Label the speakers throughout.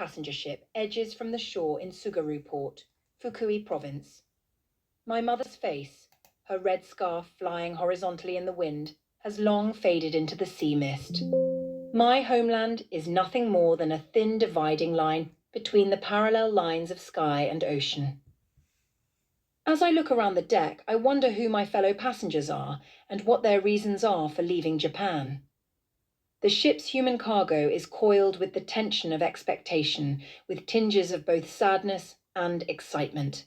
Speaker 1: passenger ship edges from the shore in Tsugaru Port, Fukui Province. My mother's face, her red scarf flying horizontally in the wind, has long faded into the sea mist. My homeland is nothing more than a thin dividing line between the parallel lines of sky and ocean. As I look around the deck, I wonder who my fellow passengers are and what their reasons are for leaving Japan. The ship's human cargo is coiled with the tension of expectation, with tinges of both sadness and excitement.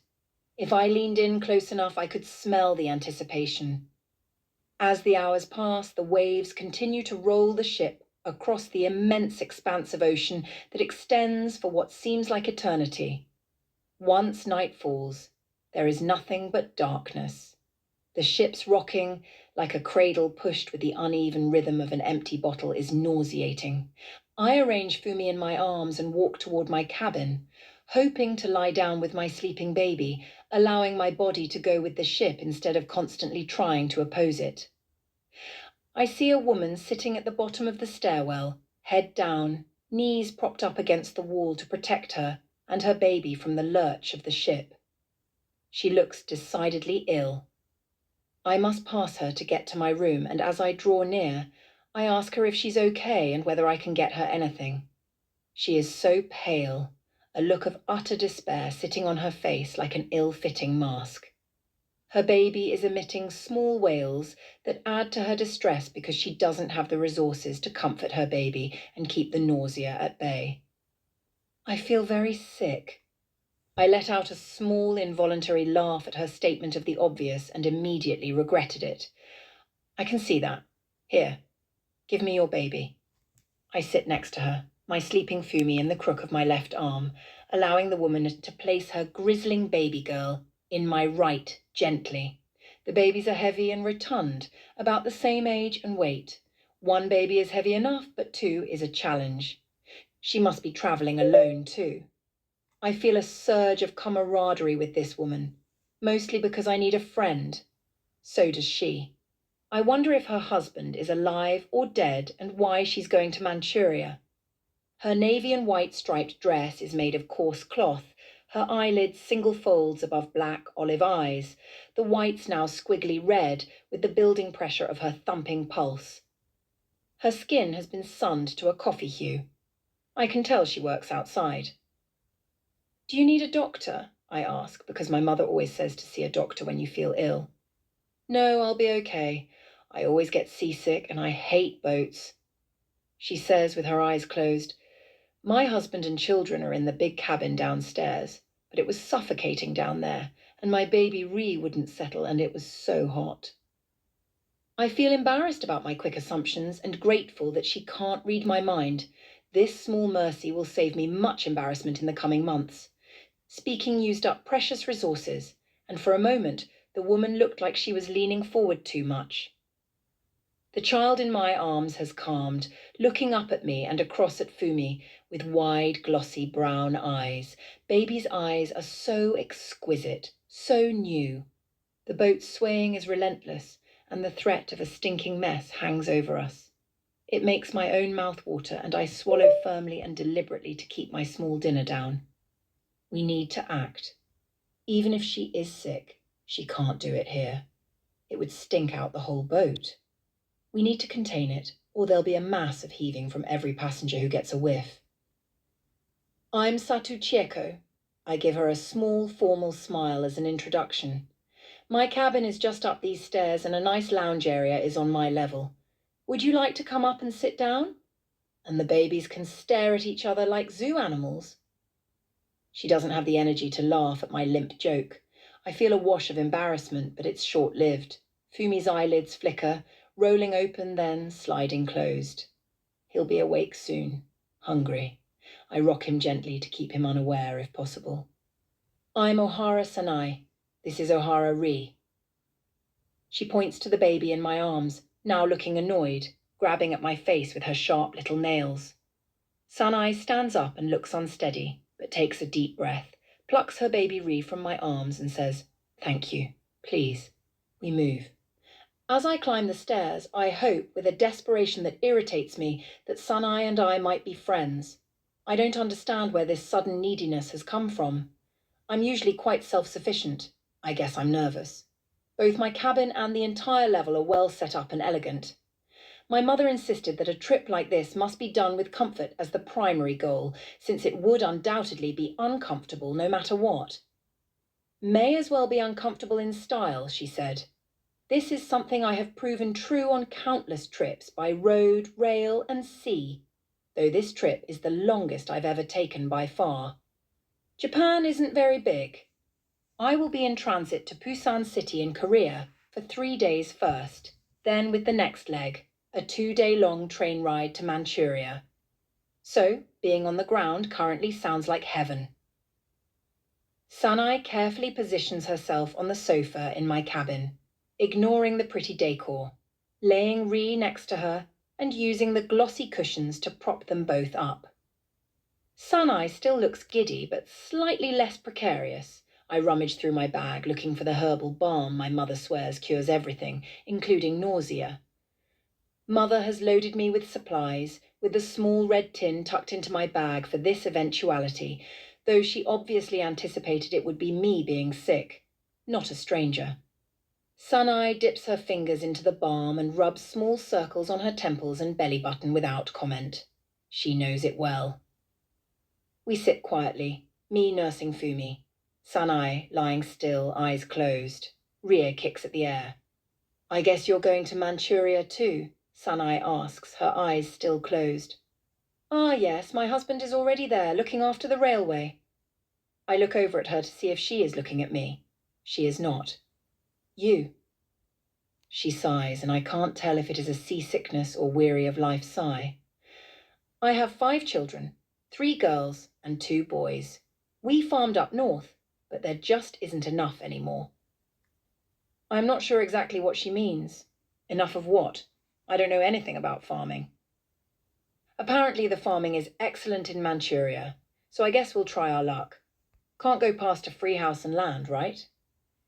Speaker 1: If I leaned in close enough, I could smell the anticipation. As the hours pass, the waves continue to roll the ship across the immense expanse of ocean that extends for what seems like eternity. Once night falls, there is nothing but darkness. The ship's rocking, like a cradle pushed with the uneven rhythm of an empty bottle, is nauseating. I arrange Fumi in my arms and walk toward my cabin, hoping to lie down with my sleeping baby, allowing my body to go with the ship instead of constantly trying to oppose it. I see a woman sitting at the bottom of the stairwell, head down, knees propped up against the wall to protect her and her baby from the lurch of the ship. She looks decidedly ill. I must pass her to get to my room, and as I draw near, I ask her if she's okay and whether I can get her anything. She is so pale, a look of utter despair sitting on her face like an ill-fitting mask. Her baby is emitting small wails that add to her distress because she doesn't have the resources to comfort her baby and keep the nausea at bay. I feel very sick. I let out a small, involuntary laugh at her statement of the obvious and immediately regretted it. I can see that. Here, give me your baby. I sit next to her, my sleeping Fumi in the crook of my left arm, allowing the woman to place her grizzling baby girl in my right gently. The babies are heavy and rotund, about the same age and weight. One baby is heavy enough, but two is a challenge. She must be travelling alone too. I feel a surge of camaraderie with this woman, mostly because I need a friend. So does she. I wonder if her husband is alive or dead and why she's going to Manchuria. Her navy and white striped dress is made of coarse cloth, her eyelids single folds above black olive eyes, the whites now squiggly red with the building pressure of her thumping pulse. Her skin has been sunned to a coffee hue. I can tell she works outside. Do you need a doctor? I ask, because my mother always says to see a doctor when you feel ill. No, I'll be okay. I always get seasick and I hate boats. She says with her eyes closed, my husband and children are in the big cabin downstairs, but it was suffocating down there, and my baby Ree wouldn't settle, and it was so hot. I feel embarrassed about my quick assumptions and grateful that she can't read my mind. This small mercy will save me much embarrassment in the coming months. Speaking used up precious resources, and for a moment the woman looked like she was leaning forward too much. The child in my arms has calmed, looking up at me and across at Fumi with wide, glossy brown eyes. Baby's eyes are so exquisite, so new. The boat's swaying is relentless, and the threat of a stinking mess hangs over us. It makes my own mouth water, and I swallow firmly and deliberately to keep my small dinner down. We need to act. Even if she is sick, she can't do it here. It would stink out the whole boat. We need to contain it, or there'll be a mass of heaving from every passenger who gets a whiff. I'm Satu Chieko. I give her a small, formal smile as an introduction. My cabin is just up these stairs and a nice lounge area is on my level. Would you like to come up and sit down? And the babies can stare at each other like zoo animals. She doesn't have the energy to laugh at my limp joke. I feel a wash of embarrassment, but it's short-lived. Fumi's eyelids flicker, rolling open then sliding closed. He'll be awake soon, hungry. I rock him gently to keep him unaware if possible. I'm Ohara Sanai. This is Ohara Ree. She points to the baby in my arms, now looking annoyed, grabbing at my face with her sharp little nails. Sanai stands up and looks unsteady, but takes a deep breath, plucks her baby Ree from my arms and says, "Thank you, please." We move. As I climb the stairs, I hope, with a desperation that irritates me, that Sanai and I might be friends. I don't understand where this sudden neediness has come from. I'm usually quite self-sufficient. I guess I'm nervous. Both my cabin and the entire level are well set up and elegant. My mother insisted that a trip like this must be done with comfort as the primary goal, since it would undoubtedly be uncomfortable no matter what. May as well be uncomfortable in style, she said. This is something I have proven true on countless trips by road, rail, and sea, though this trip is the longest I've ever taken by far. Japan isn't very big. I will be in transit to Busan City in Korea for 3 days first, then with the next leg, a 2-day-long train ride to Manchuria. So, being on the ground currently sounds like heaven. Sanai carefully positions herself on the sofa in my cabin, ignoring the pretty decor, laying Ri next to her and using the glossy cushions to prop them both up. Sanai still looks giddy, but slightly less precarious. I rummage through my bag, looking for the herbal balm my mother swears cures everything, including nausea. Mother has loaded me with supplies, with the small red tin tucked into my bag for this eventuality, though she obviously anticipated it would be me being sick, not a stranger. Sanai dips her fingers into the balm and rubs small circles on her temples and belly button without comment. She knows it well. We sit quietly, me nursing Fumi, Sanai lying still, eyes closed. Ria kicks at the air. I guess you're going to Manchuria too? Sanai asks, her eyes still closed. Ah, yes, my husband is already there, looking after the railway. I look over at her to see if she is looking at me. She is not. You. She sighs, and I can't tell if it is a seasickness or weary of life sigh. I have 5 children, 3 girls and 2 boys. We farmed up north, but there just isn't enough anymore. I'm not sure exactly what she means. Enough of what? I don't know anything about farming. Apparently the farming is excellent in Manchuria, so I guess we'll try our luck. Can't go past a free house and land, right?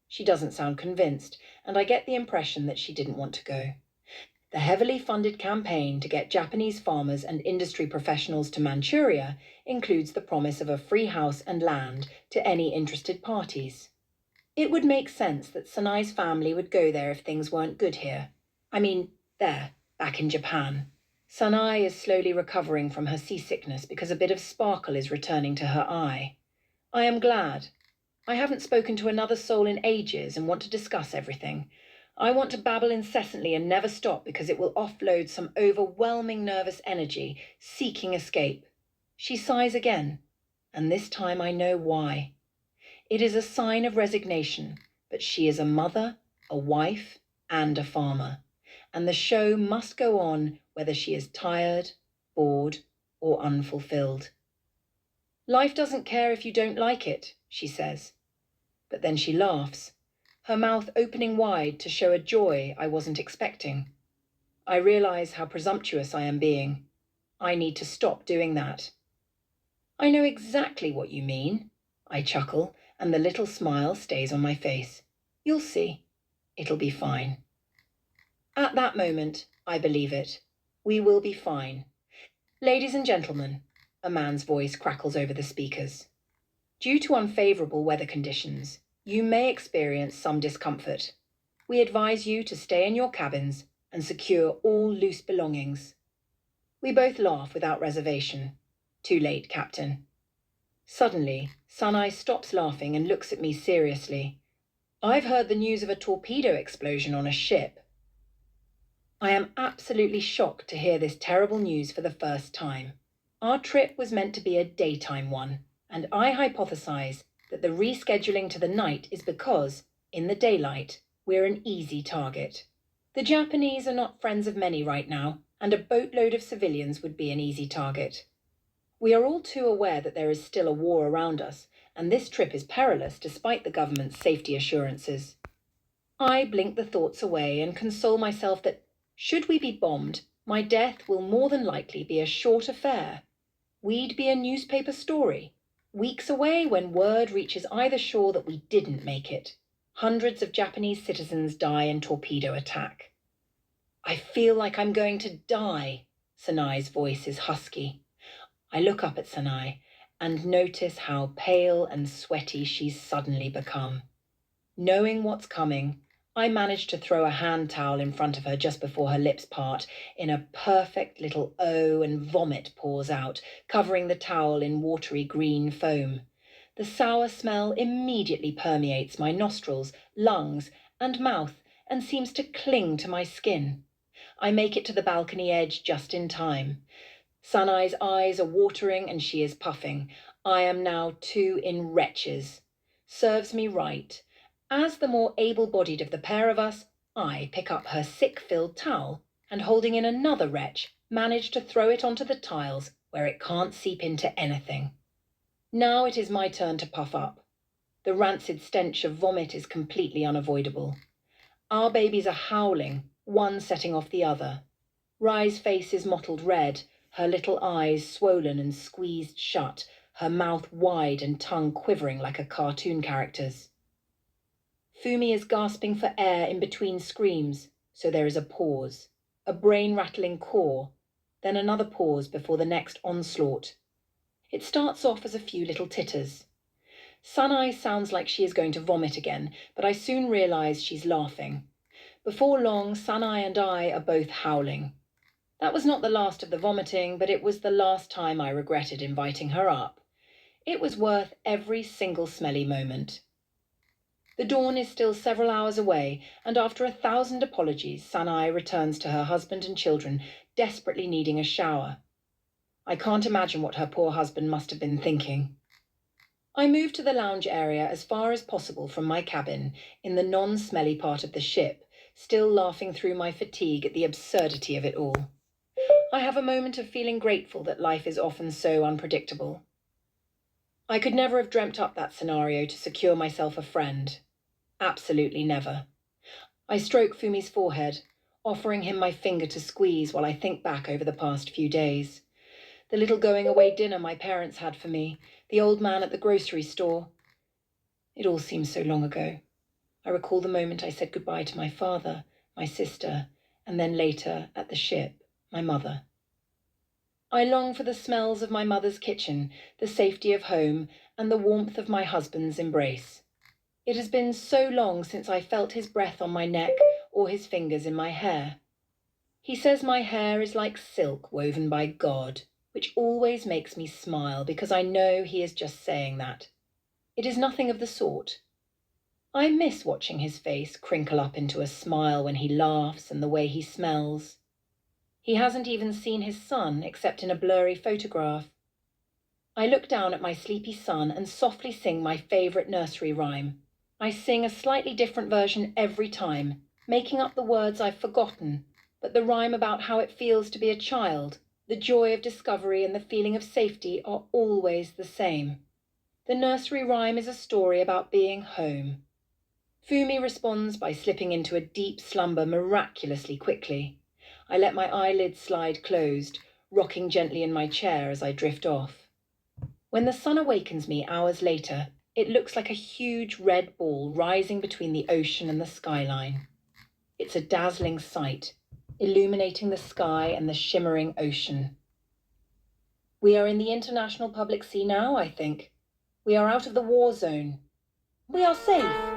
Speaker 1: She doesn't sound convinced, and I get the impression that she didn't want to go. The heavily funded campaign to get Japanese farmers and industry professionals to Manchuria includes the promise of a free house and land to any interested parties. It would make sense that Sanai's family would go there if things weren't good here. I mean, there, back in Japan. Sanai is slowly recovering from her seasickness because a bit of sparkle is returning to her eye. I am glad. I haven't spoken to another soul in ages and want to discuss everything. I want to babble incessantly and never stop because it will offload some overwhelming nervous energy, seeking escape. She sighs again, and this time I know why. It is a sign of resignation, but she is a mother, a wife, and a farmer, and the show must go on whether she is tired, bored, or unfulfilled. Life doesn't care if you don't like it, she says. But then she laughs, her mouth opening wide to show a joy I wasn't expecting. I realize how presumptuous I am being. I need to stop doing that. I know exactly what you mean, I chuckle, and the little smile stays on my face. You'll see. It'll be fine. At that moment, I believe it. We will be fine. Ladies and gentlemen, a man's voice crackles over the speakers. Due to unfavorable weather conditions, you may experience some discomfort. We advise you to stay in your cabins and secure all loose belongings. We both laugh without reservation. Too late, Captain. Suddenly, Sanai stops laughing and looks at me seriously. I've heard the news of a torpedo explosion on a ship. I am absolutely shocked to hear this terrible news for the first time. Our trip was meant to be a daytime one, and I hypothesize that the rescheduling to the night is because, in the daylight, we're an easy target. The Japanese are not friends of many right now, and a boatload of civilians would be an easy target. We are all too aware that there is still a war around us, and this trip is perilous despite the government's safety assurances. I blink the thoughts away and console myself that, should we be bombed, my death will more than likely be a short affair. We'd be a newspaper story, weeks away when word reaches either shore that we didn't make it. Hundreds of Japanese citizens die in torpedo attack. I feel like I'm going to die. Sanai's voice is husky. I look up at Sanai and notice how pale and sweaty she's suddenly become. Knowing what's coming, I manage to throw a hand towel in front of her just before her lips part in a perfect little O, and vomit pours out, covering the towel in watery green foam. The sour smell immediately permeates my nostrils, lungs, and mouth and seems to cling to my skin. I make it to the balcony edge just in time. Sanai's eyes are watering and she is puffing. I am now 2 in wretches. Serves me right. As the more able-bodied of the pair of us, I pick up her sick-filled towel and, holding in another wretch, manage to throw it onto the tiles where it can't seep into anything. Now it is my turn to puff up. The rancid stench of vomit is completely unavoidable. Our babies are howling, one setting off the other. Rye's face is mottled red, her little eyes swollen and squeezed shut, her mouth wide and tongue quivering like a cartoon character's. Fumi is gasping for air in between screams, so there is a pause, a brain-rattling caw, then another pause before the next onslaught. It starts off as a few little titters. Sanai sounds like she is going to vomit again, but I soon realize she's laughing. Before long, Sanai and I are both howling. That was not the last of the vomiting, but it was the last time I regretted inviting her up. It was worth every single smelly moment. The dawn is still several hours away, and after 1,000 apologies, Sanai returns to her husband and children, desperately needing a shower. I can't imagine what her poor husband must have been thinking. I move to the lounge area as far as possible from my cabin, in the non-smelly part of the ship, still laughing through my fatigue at the absurdity of it all. I have a moment of feeling grateful that life is often so unpredictable. I could never have dreamt up that scenario to secure myself a friend. Absolutely never. I stroke Fumi's forehead, offering him my finger to squeeze while I think back over the past few days. The little going-away dinner my parents had for me, the old man at the grocery store. It all seems so long ago. I recall the moment I said goodbye to my father, my sister, and then later, at the ship, my mother. I long for the smells of my mother's kitchen, the safety of home, and the warmth of my husband's embrace. It has been so long since I felt his breath on my neck or his fingers in my hair. He says my hair is like silk woven by God, which always makes me smile because I know he is just saying that. It is nothing of the sort. I miss watching his face crinkle up into a smile when he laughs and the way he smells. He hasn't even seen his son except in a blurry photograph. I look down at my sleepy son and softly sing my favourite nursery rhyme. I sing a slightly different version every time, making up the words I've forgotten, but the rhyme about how it feels to be a child, the joy of discovery and the feeling of safety are always the same. The nursery rhyme is a story about being home. Fumi responds by slipping into a deep slumber miraculously quickly. I let my eyelids slide closed, rocking gently in my chair as I drift off. When the sun awakens me hours later, it looks like a huge red ball rising between the ocean and the skyline. It's a dazzling sight, illuminating the sky and the shimmering ocean. We are in the international public sea now, I think. We are out of the war zone. We are safe.